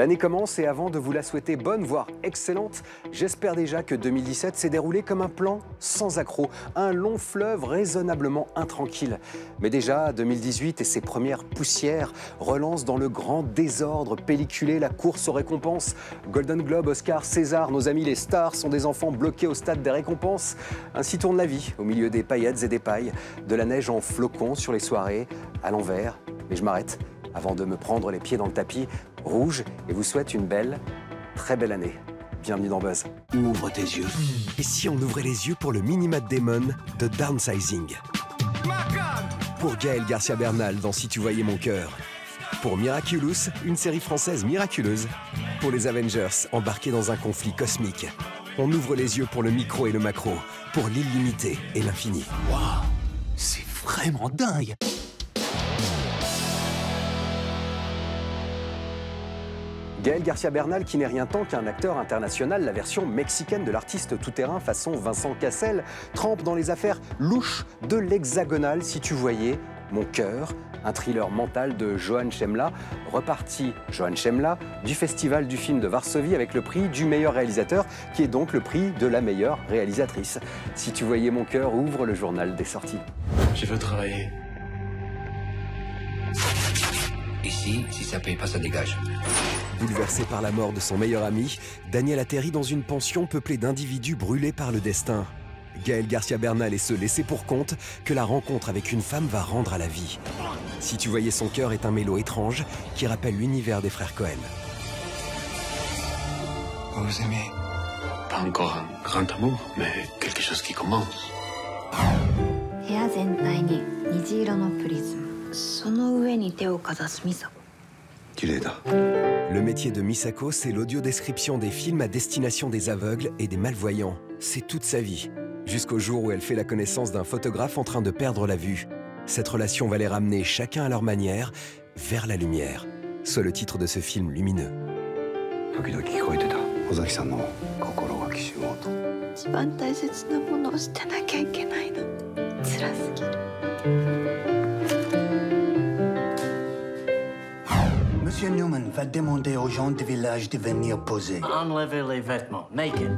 L'année commence et avant de vous la souhaiter bonne, voire excellente, j'espère déjà que 2017 s'est déroulé comme un plan sans accroc, un long fleuve raisonnablement intranquille. Mais déjà, 2018 et ses premières poussières relancent dans le grand désordre pelliculé la course aux récompenses. Golden Globe, Oscar, César, nos amis les stars sont des enfants bloqués au stade des récompenses. Ainsi tourne la vie, au milieu des paillettes et des pailles, de la neige en flocons sur les soirées, à l'envers. Mais je m'arrête avant de me prendre les pieds dans le tapis rouge et vous souhaite une belle, très belle année. Bienvenue dans Buzz. Ouvre tes yeux. Et si on ouvrait les yeux pour le Mini-Matt Damon de Downsizing? Pour Gaël Garcia Bernal dans Si tu voyais mon cœur. Pour Miraculous, une série française miraculeuse. Pour les Avengers, embarqués dans un conflit cosmique. On ouvre les yeux pour le micro et le macro, pour l'illimité et l'infini. Waouh, c'est vraiment dingue. Gaël Garcia Bernal, qui n'est rien tant qu'un acteur international, la version mexicaine de l'artiste tout-terrain façon Vincent Cassel, trempe dans les affaires louches de l'hexagonal Si tu voyais mon cœur, un thriller mental de Johan Chemla, reparti Johan Chemla du Festival du film de Varsovie avec le prix du meilleur réalisateur, qui est donc le prix de la meilleure réalisatrice. Si tu voyais mon cœur ouvre le journal des sorties. Je veux travailler. Ici, si ça paye pas, ça dégage. Bouleversé par la mort de son meilleur ami, Daniel atterrit dans une pension peuplée d'individus brûlés par le destin. Gaël Garcia Bernal est ce laissé pour compte que la rencontre avec une femme va rendre à la vie. Si tu voyais son cœur est un mélo étrange qui rappelle l'univers des frères Cohen. Vous vous aimez? Pas encore un grand amour, mais quelque chose qui commence. 部屋全体に虹色のプリズム、その上に手をかざすミサコ。 Le métier de Misako, c'est l'audio-description des films à destination des aveugles et des malvoyants. C'est toute sa vie, jusqu'au jour où elle fait la connaissance d'un photographe en train de perdre la vue. Cette relation va les ramener chacun à leur manière vers la lumière, soit le titre de ce film lumineux. 時々聞こえてた。尾崎さんの心がきしむ音。一番大切なものを捨てなきゃいけないの。辛すぎる。 Monsieur Newman va demander aux gens du village de venir poser. Enlevez les vêtements, naked.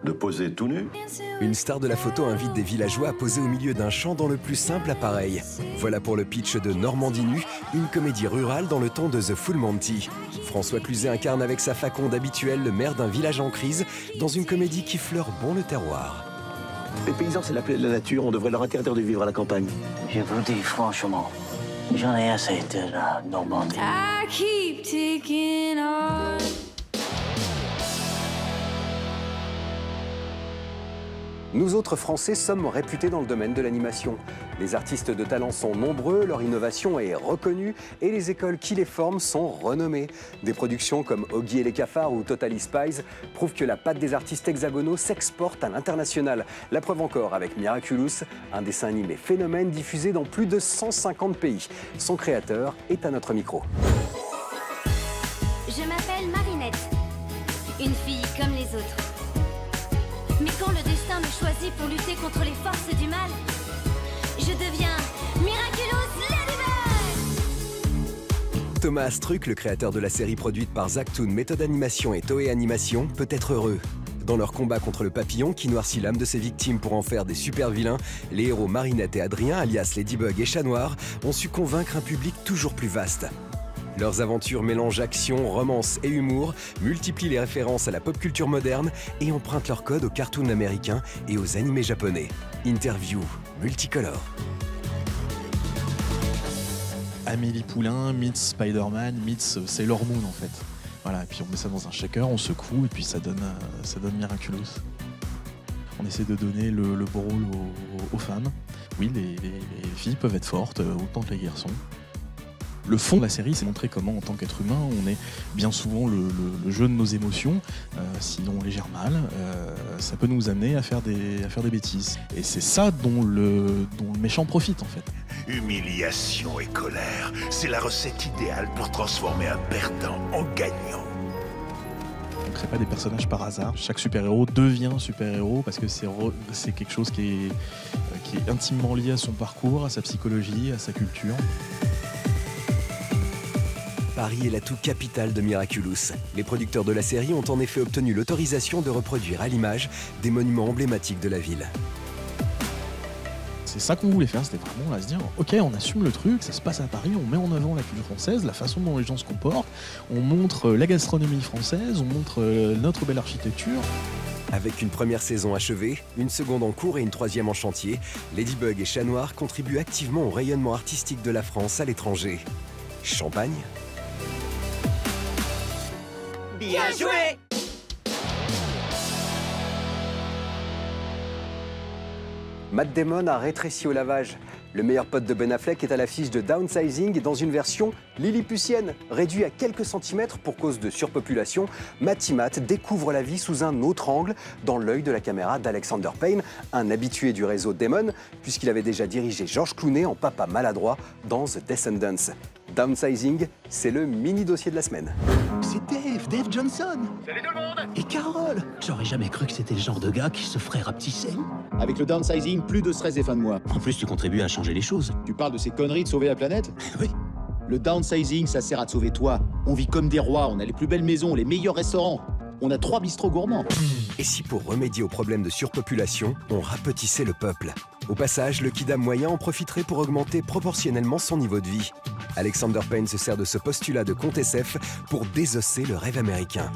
De poser tout nu? Une star de la photo invite des villageois à poser au milieu d'un champ dans le plus simple appareil. Voilà pour le pitch de Normandie nue, une comédie rurale dans le ton de The Full Monty. François Cluzet incarne avec sa faconde habituelle le maire d'un village en crise dans une comédie qui fleure bon le terroir. Les paysans, c'est la plaie de la nature, on devrait leur interdire de vivre à la campagne. Je vous dis franchement, j'en ai assez de la Normandie. I keep taking on. Nous autres Français sommes réputés dans le domaine de l'animation. Les artistes de talent sont nombreux, leur innovation est reconnue et les écoles qui les forment sont renommées. Des productions comme Oggy et les cafards ou Totally Spies prouvent que la patte des artistes hexagonaux s'exporte à l'international. La preuve encore avec Miraculous, un dessin animé phénomène diffusé dans plus de 150 pays. Son créateur est à notre micro. Je m'appelle Marinette, une fille comme les autres. Mais quand le destin me choisit pour lutter contre les forces du mal, je deviens Miraculous Ladybug! Thomas Astruc, le créateur de la série produite par Zachtoon Méthode Animation et Toei Animation, peut être heureux. Dans leur combat contre le papillon qui noircit l'âme de ses victimes pour en faire des super vilains, les héros Marinette et Adrien, alias Ladybug et Chat Noir, ont su convaincre un public toujours plus vaste. Leurs aventures mélangent action, romance et humour, multiplient les références à la pop culture moderne et empruntent leur code aux cartoons américains et aux animés japonais. Interview multicolore. Amélie Poulain meets Spider-Man meets Sailor Moon en fait. Voilà, et puis on met ça dans un shaker, on secoue et puis ça donne Miraculous. On essaie de donner le beau rôle aux femmes. Oui, les filles peuvent être fortes autant que les garçons. Le fond de la série, c'est montrer comment, en tant qu'être humain, on est bien souvent le jeu de nos émotions. Si on les gère mal, ça peut nous amener à faire des bêtises. Et c'est ça dont le méchant profite, en fait. Humiliation et colère, c'est la recette idéale pour transformer un perdant en gagnant. On ne crée pas des personnages par hasard. Chaque super-héros devient super-héros parce que c'est quelque chose qui est intimement lié à son parcours, à sa psychologie, à sa culture. Paris est l'atout capital de Miraculous. Les producteurs de la série ont en effet obtenu l'autorisation de reproduire à l'image des monuments emblématiques de la ville. C'est ça qu'on voulait faire, c'était vraiment là, se dire ok, on assume le truc, ça se passe à Paris, on met en avant la culture française, la façon dont les gens se comportent, on montre la gastronomie française, on montre notre belle architecture. Avec une première saison achevée, une seconde en cours et une troisième en chantier, Ladybug et Chat Noir contribuent activement au rayonnement artistique de la France à l'étranger. Champagne? Bien joué! Matt Damon a rétréci au lavage. Le meilleur pote de Ben Affleck est à l'affiche de Downsizing dans une version lilliputienne. Réduit à quelques centimètres pour cause de surpopulation, Matty Matt découvre la vie sous un autre angle dans l'œil de la caméra d'Alexander Payne, un habitué du réseau Damon, puisqu'il avait déjà dirigé George Clooney en papa maladroit dans The Descendants. Downsizing, c'est le mini-dossier de la semaine. C'est Dave Johnson. Salut tout le monde! Et Carole. J'aurais jamais cru que c'était le genre de gars qui se ferait rapetisser. Avec le downsizing, plus de stress et fins de mois. En plus, tu contribues à changer les choses. Tu parles de ces conneries de sauver la planète? Oui. Le downsizing, ça sert à te sauver toi. On vit comme des rois, on a les plus belles maisons, les meilleurs restaurants. On a 3 bistrots gourmands. Et si pour remédier au problème de surpopulation, on rapetissait le peuple? Au passage, le kidam moyen en profiterait pour augmenter proportionnellement son niveau de vie. Alexander Payne se sert de ce postulat de compte SF pour désosser le rêve américain.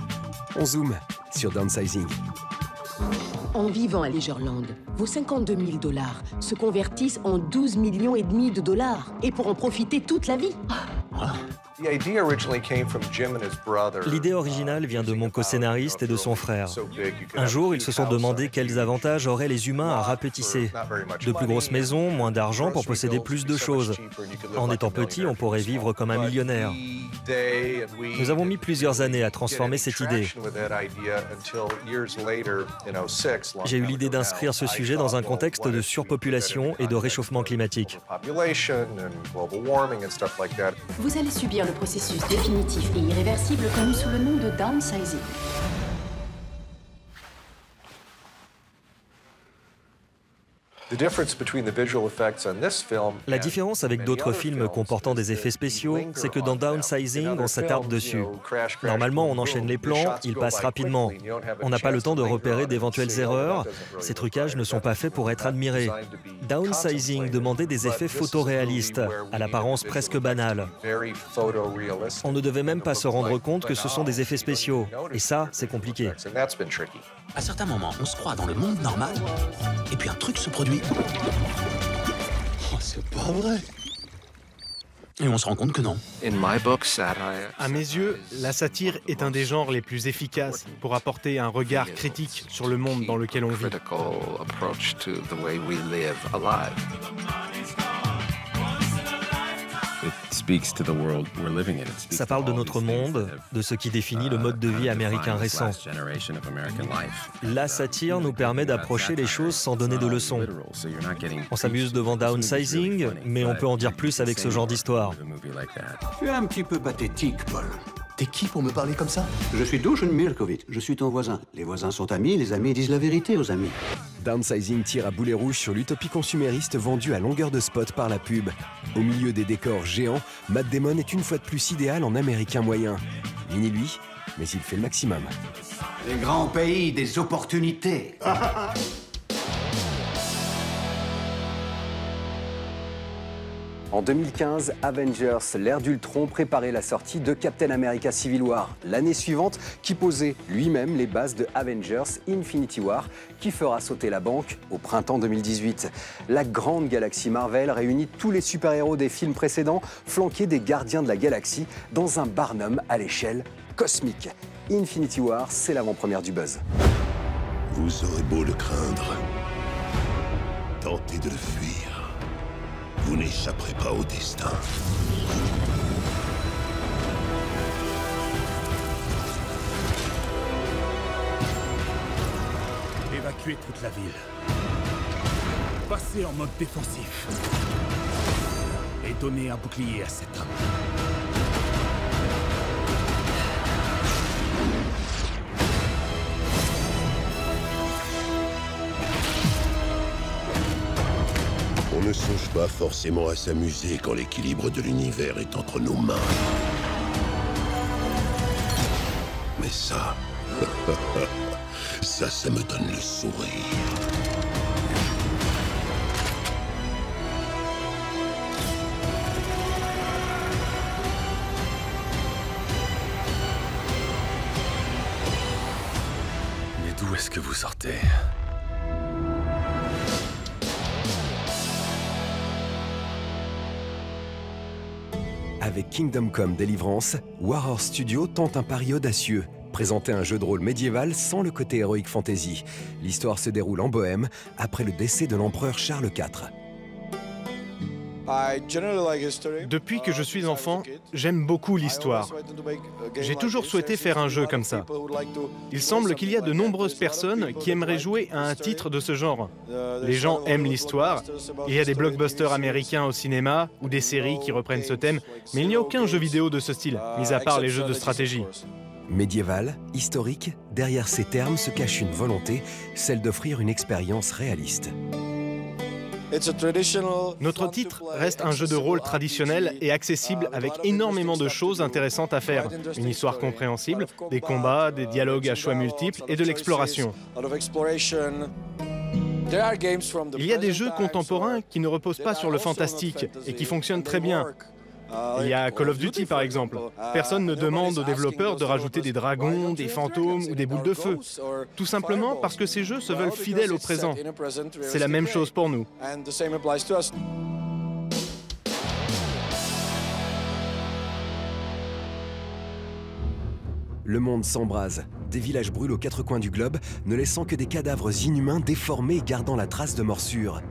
On zoome sur Downsizing. En vivant à Leisureland, vos 52 000 $ se convertissent en 12,5 millions de dollars. Et pour en profiter toute la vie. L'idée originale vient de mon co-scénariste et de son frère. Un jour, ils se sont demandé quels avantages auraient les humains à rapetisser. De plus grosses maisons, moins d'argent pour posséder plus de choses. En étant petit, on pourrait vivre comme un millionnaire. Nous avons mis plusieurs années à transformer cette idée. J'ai eu l'idée d'inscrire ce sujet dans un contexte de surpopulation et de réchauffement climatique. Vous allez subir le processus définitif et irréversible connu sous le nom de downsizing. La différence avec d'autres films comportant des effets spéciaux, c'est que dans Downsizing, on s'attarde dessus. Normalement, on enchaîne les plans, ils passent rapidement. On n'a pas le temps de repérer d'éventuelles erreurs. Ces trucages ne sont pas faits pour être admirés. Downsizing demandait des effets photoréalistes, à l'apparence presque banale. On ne devait même pas se rendre compte que ce sont des effets spéciaux. Et ça, c'est compliqué. À certains moments, on se croit dans le monde normal, et puis un truc se produit. Oh, c'est pas vrai. Et on se rend compte que non. À mes yeux, la satire est un des genres les plus efficaces pour apporter un regard critique sur le monde dans lequel on vit. Ça parle de notre monde, de ce qui définit le mode de vie américain récent. La satire nous permet d'approcher les choses sans donner de leçons. On s'amuse devant Downsizing, mais on peut en dire plus avec ce genre d'histoire. Tu es un petit peu pathétique, Paul. T'es qui pour me parler comme ça? Je suis Dušan Mirković, je suis ton voisin. Les voisins sont amis, les amis disent la vérité aux amis. Downsizing tire à boulet rouge sur l'utopie consumériste vendue à longueur de spot par la pub. Au milieu des décors géants, Matt Damon est une fois de plus idéal en américain moyen. Mini lui, mais il fait le maximum. Les grands pays des opportunités. En 2015, Avengers, l'ère d'Ultron, préparait la sortie de Captain America Civil War. L'année suivante, qui posait lui-même les bases de Avengers Infinity War, qui fera sauter la banque au printemps 2018. La grande galaxie Marvel réunit tous les super-héros des films précédents, flanqués des Gardiens de la Galaxie, dans un Barnum à l'échelle cosmique. Infinity War, c'est l'avant-première du buzz. Vous aurez beau le craindre, tentez de le fuir. Vous n'échapperez pas au destin. Évacuez toute la ville. Passez en mode défensif. Et donnez un bouclier à cet homme. On ne songe pas forcément à s'amuser quand l'équilibre de l'univers est entre nos mains. ça. Ça me donne le sourire. Mais d'où est-ce que vous sortez ? Avec Kingdom Come Deliverance, Warhorse Studio tente un pari audacieux, présenter un jeu de rôle médiéval sans le côté héroïque fantasy. L'histoire se déroule en Bohême, après le décès de l'empereur Charles IV. Depuis que je suis enfant, j'aime beaucoup l'histoire. J'ai toujours souhaité faire un jeu comme ça. Il semble qu'il y a de nombreuses personnes qui aimeraient jouer à un titre de ce genre. Les gens aiment l'histoire. Il y a des blockbusters américains au cinéma ou des séries qui reprennent ce thème, mais il n'y a aucun jeu vidéo de ce style, mis à part les jeux de stratégie. Médiéval, historique, derrière ces termes se cache une volonté, celle d'offrir une expérience réaliste. Notre titre reste un jeu de rôle traditionnel et accessible avec énormément de choses intéressantes à faire. Une histoire compréhensible, des combats, des dialogues à choix multiples et de l'exploration. Il y a des jeux contemporains qui ne reposent pas sur le fantastique et qui fonctionnent très bien. Il y a Call of Duty par exemple. Personne ne demande aux développeurs de rajouter des dragons, des fantômes ou des boules de feu. Tout simplement parce que ces jeux se veulent fidèles au présent. C'est la même chose pour nous. Le monde s'embrase. Des villages brûlent aux quatre coins du globe, ne laissant que des cadavres inhumains déformés et gardant la trace de morsures.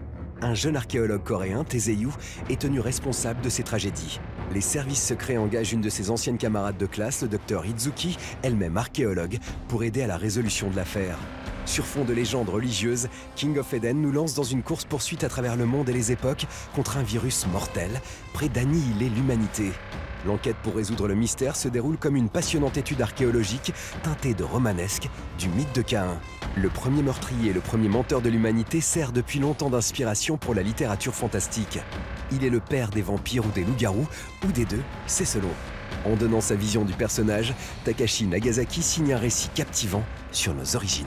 Un jeune archéologue coréen, Taeseyu, est tenu responsable de ces tragédies. Les services secrets engagent une de ses anciennes camarades de classe, le docteur Izuki, elle-même archéologue, pour aider à la résolution de l'affaire. Sur fond de légendes religieuses, King of Eden nous lance dans une course-poursuite à travers le monde et les époques contre un virus mortel, prêt d'annihiler l'humanité. L'enquête pour résoudre le mystère se déroule comme une passionnante étude archéologique teintée de romanesque du mythe de Caïn. Le premier meurtrier et le premier menteur de l'humanité sert depuis longtemps d'inspiration pour la littérature fantastique. Il est le père des vampires ou des loups-garous, ou des deux, c'est selon. En donnant sa vision du personnage, Takashi Nagasaki signe un récit captivant sur nos origines.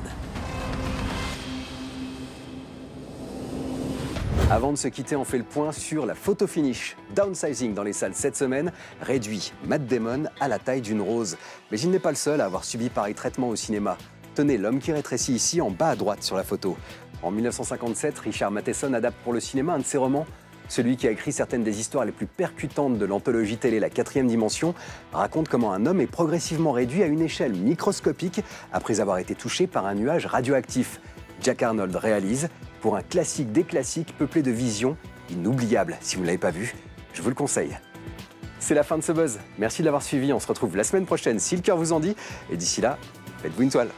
Avant de se quitter, on fait le point sur la photo finish. Downsizing dans les salles cette semaine réduit Matt Damon à la taille d'une rose. Mais il n'est pas le seul à avoir subi pareil traitement au cinéma. Tenez, l'homme qui rétrécit ici en bas à droite sur la photo. En 1957, Richard Matheson adapte pour le cinéma un de ses romans. Celui qui a écrit certaines des histoires les plus percutantes de l'anthologie télé La 4e dimension raconte comment un homme est progressivement réduit à une échelle microscopique après avoir été touché par un nuage radioactif. Jack Arnold réalise pour un classique des classiques peuplé de visions inoubliables. Si vous ne l'avez pas vu, je vous le conseille. C'est la fin de ce buzz. Merci de l'avoir suivi. On se retrouve la semaine prochaine si le cœur vous en dit. Et d'ici là, faites-vous une toile.